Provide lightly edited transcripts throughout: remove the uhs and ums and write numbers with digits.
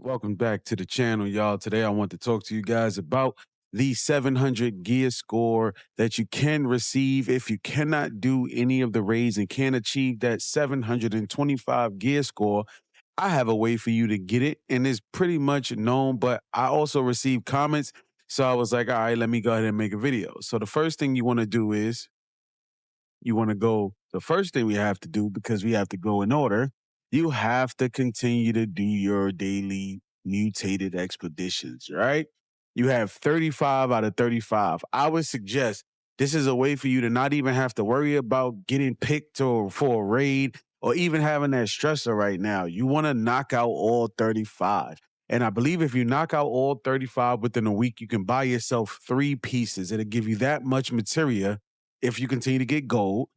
Welcome back to the channel, y'all. Today I want to talk to you guys about the 700 gear score that you can receive if you cannot do any of the raids and can't achieve that 725 gear score. I have a way for you to get it, and it's pretty much known, but I also received comments. So I was like, all right, let me go ahead and make a video. So the first thing you want to do is you want to go, the first thing we have to do, because we have to go in order, you have to continue to do your daily mutated expeditions, right? You have 35 out of 35. I would suggest this is a way for you to not even have to worry about getting picked or for a raid or even having that stressor right now. You want to knock out all 35. And I believe if you knock out all 35 within a week, you can buy yourself 3 pieces. It'll give you that much material if you continue to get gold,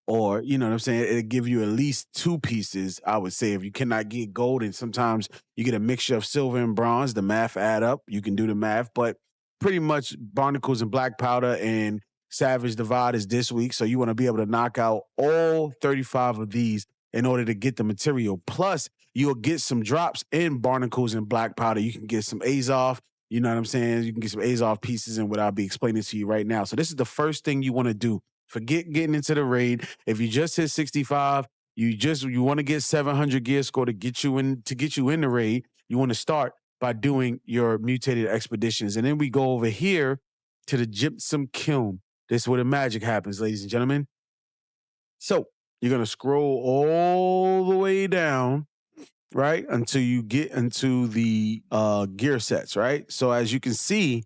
or you know what I'm saying, it'll give you at least 2 pieces. I would say if you cannot get gold, and sometimes you get a mixture of silver and bronze, the math add up. You can do the math, but pretty much barnacles and black powder and savage divide is this week. So you want to be able to knock out all 35 of these in order to get the material. Plus, you'll get some drops in barnacles and black powder. You can get some Azov. You know what I'm saying? You can get some Azov pieces and what I'll be explaining to you right now. So this is the first thing you want to do. Forget getting into the raid. If you just hit 65, you want to get 700 gear score to get you in the raid. You want to start by doing your mutated expeditions. And then we go over here to the gypsum kiln. This is where the magic happens, ladies and gentlemen. So you're going to scroll all the way down, right, until you get into the gear sets, right? So as you can see,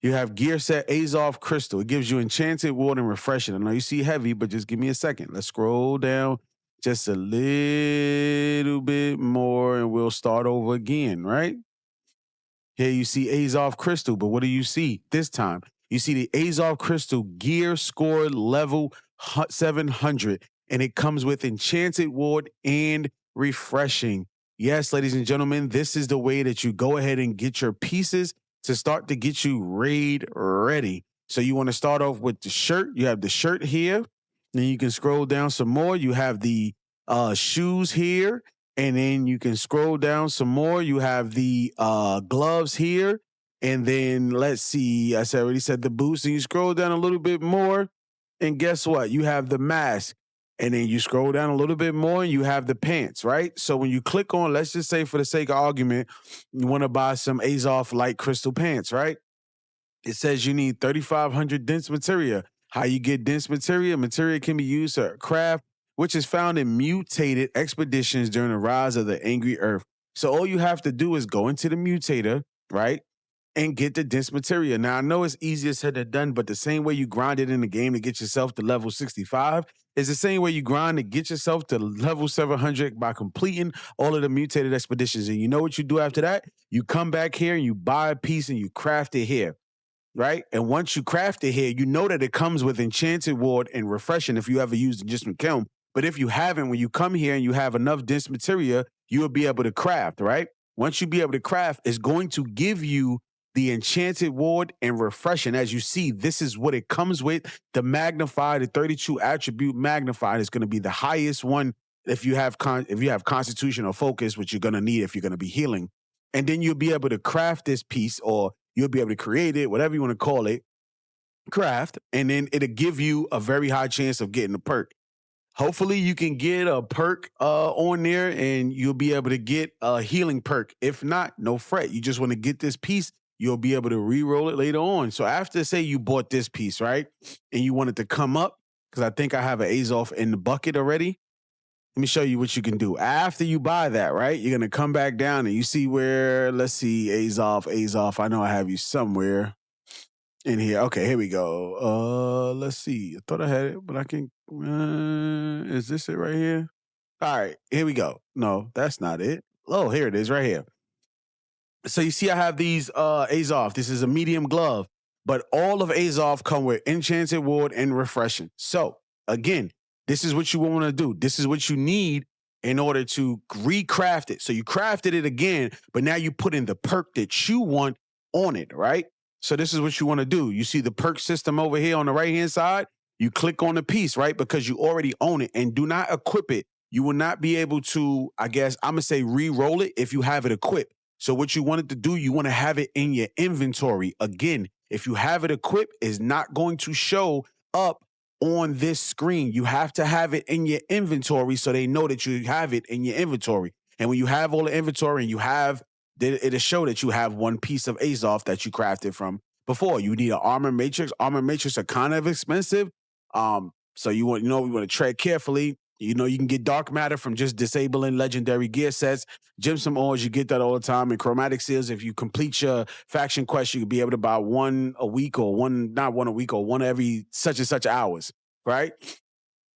you have gear set Azov Crystal. It gives you Enchanted Ward and Refreshing. I know you see heavy, but just give me a second. Let's scroll down just a little bit more and we'll start over again, right? Here you see Azov Crystal, but what do you see this time? You see the Azov Crystal gear score level 700, and it comes with Enchanted Ward and Refreshing. Yes, ladies and gentlemen, this is the way that you go ahead and get your pieces to start to get you raid ready. So you want to start off with the shirt. You have the shirt here. Then you can scroll down some more. You have the shoes here, and then you can scroll down some more. You have the gloves here, and then let's see. I already said the boots, and you scroll down a little bit more, and guess what? You have the mask, and then you scroll down a little bit more, and you have the pants. Right. So when you click on, let's just say for the sake of argument, you want to buy some Azov light crystal pants, right? It says you need 3,500 dense materia. How you get dense materia? Materia can be used to craft, which is found in mutated expeditions during the rise of the angry earth. So all you have to do is go into the mutator, right? And get the dense materia. Now, I know it's easier said than done, but the same way you grind it in the game to get yourself to level 65 is the same way you grind to get yourself to level 700 by completing all of the mutated expeditions. And you know what you do after that? You come back here and you buy a piece and you craft it here, right? And once you craft it here, you know that it comes with Enchanted Ward and Refreshing if you ever used just Kiln. But if you haven't, when you come here and you have enough dense materia, you will be able to craft, right? Once you be able to craft, it's going to give you the Enchanted Ward and Refreshing. As you see, this is what it comes with. The Magnified, the 32 attribute Magnified is going to be the highest one if you have Constitution or Focus, which you're going to need if you're going to be healing. And then you'll be able to craft this piece, or you'll be able to create it, whatever you want to call it, craft, and then it'll give you a very high chance of getting a perk. Hopefully you can get a perk on there and you'll be able to get a healing perk. If not, no fret. You just want to get this piece. You'll be able to re-roll it later on. So after, say you bought this piece, right? And you want it to come up, because I think I have an Azov in the bucket already. Let me show you what you can do. After you buy that, right? You're going to come back down and you see where, let's see, Azov. I know I have you somewhere in here. Okay, here we go. Let's see. I thought I had it, but I can, is this it right here? All right, here we go. No, that's not it. Oh, here it is right here. So you see I have these Azov. This is a medium glove, but all of Azov come with Enchanted Ward and Refreshing. So again, this is what you want to do. This is what you need in order to recraft it. So you crafted it again, but now you put in the perk that you want on it, right? So this is what you want to do. You see the perk system over here on the right-hand side? You click on the piece, right? Because you already own it, and do not equip it. You will not be able to, I guess, I'm going to say re-roll it if you have it equipped. So what you want it to do, you want to have it in your inventory. Again, if you have it equipped, it's not going to show up on this screen. You have to have it in your inventory so they know that you have it in your inventory. And when you have all the inventory and you have, it'll show that you have one piece of Azoth that you crafted from before. You need an armor matrix. Armor matrix are kind of expensive. So we want to tread carefully. You can get dark matter from just disabling legendary gear sets. Gemsum ores, you get that all the time. And chromatic seals, if you complete your faction quest, you can be able to buy one a week or not one a week or one every such and such hours, right?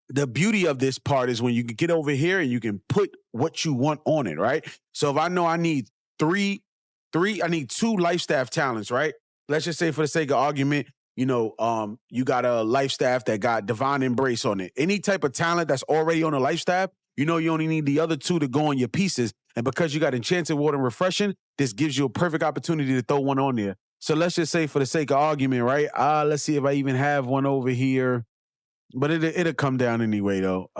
The beauty of this part is when you can get over here and you can put what you want on it, right? So if I know I need I need 2 life staff talents, right? Let's just say for the sake of argument, you got a life staff that got divine embrace on it. Any type of talent that's already on a life staff, you only need the other 2 to go on your pieces. And because you got enchanted water and refreshing, this gives you a perfect opportunity to throw one on there. So let's just say for the sake of argument, right? Let's see if I even have one over here. But it'll come down anyway, though.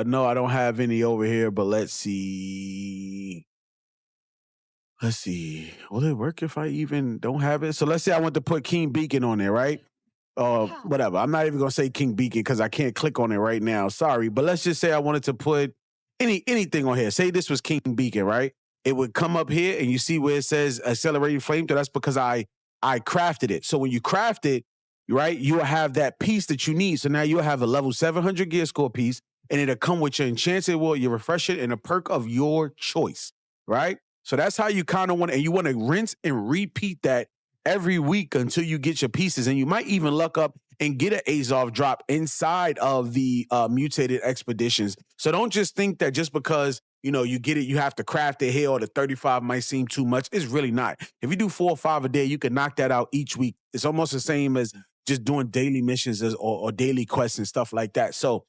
No, I don't have any over here, but let's see. Will it work if I even don't have it? So let's say I want to put King Beacon on there, right? Whatever. I'm not even gonna say King Beacon because I can't click on it right now. Sorry, but let's just say I wanted to put anything on here. Say this was King Beacon, right? It would come up here and you see where it says accelerating flamethrower. That's because I crafted it. So when you craft it, right, you will have that piece that you need. So now you'll have a level 700 gear score piece, and it'll come with your enchanted wood, your refresher, and a perk of your choice, right? So that's how you kind of want to, and you want to rinse and repeat that every week until you get your pieces. And you might even luck up and get an Azoth drop inside of the mutated expeditions. So don't just think that just because you get it, you have to craft it here, or the 35 might seem too much. It's really not. If you do 4 or 5 a day, you can knock that out each week. It's almost the same as just doing daily missions or daily quests and stuff like that. So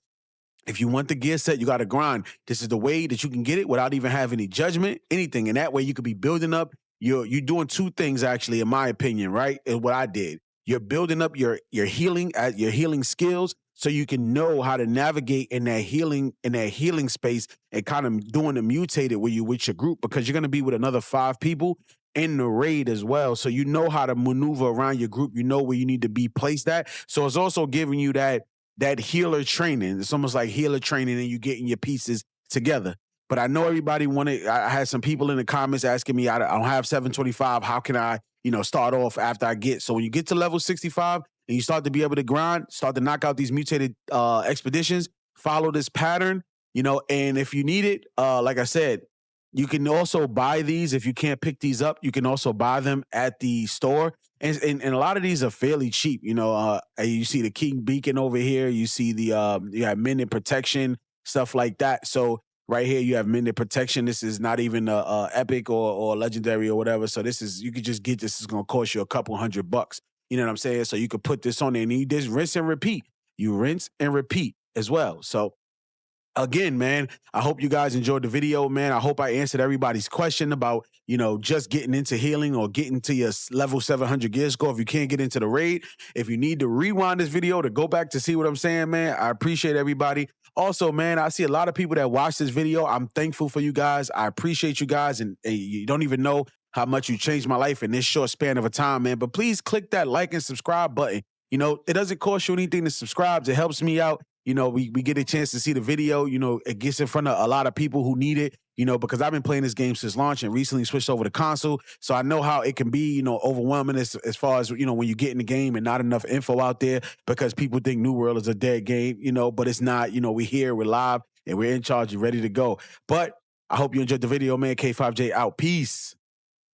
if you want the gear set, you got to grind. This is the way that you can get it without even having any judgment, anything. And that way you could be building up. You're doing 2 things, actually, in my opinion, right? And what I did. You're building up your healing skills so you can know how to navigate in that healing space and kind of doing the mutated where you with your group, because you're going to be with another 5 people in the raid as well. So you know how to maneuver around your group. You know where you need to be placed at. So it's also giving you that healer training. It's almost like healer training and you getting your pieces together. But I know everybody wanted, I had some people in the comments asking me, I don't have 725. How can I, start off after I get? So when you get to level 65 and you start to be able to grind, start to knock out these mutated expeditions, follow this pattern, and if you need it, like I said, you can also buy these. If you can't pick these up, you can also buy them at the store. And a lot of these are fairly cheap. You see the King Beacon over here. You see you have Mended Protection, stuff like that. So right here, you have Mended Protection. This is not even a epic or legendary or whatever. So you could just get this. It's going to cost you a couple $100. You know what I'm saying? So you could put this on there and you just rinse and repeat. You rinse and repeat as well. So again, man, I hope you guys enjoyed the video, man. I hope I answered everybody's question about, just getting into healing or getting to your level 700 gear score if you can't get into the raid. If you need to rewind this video to go back to see what I'm saying, man, I appreciate everybody. Also, man, I see a lot of people that watch this video. I'm thankful for you guys. I appreciate you guys. And you don't even know how much you changed my life in this short span of a time, man. But please click that like and subscribe button. It doesn't cost you anything to subscribe. It helps me out. We get a chance to see the video. It gets in front of a lot of people who need it, because I've been playing this game since launch and recently switched over to console. So I know how it can be, overwhelming as far as, when you get in the game and not enough info out there because people think New World is a dead game, but it's not. We're here, we're live, and we're in charge and ready to go. But I hope you enjoyed the video, man. K5J out. Peace.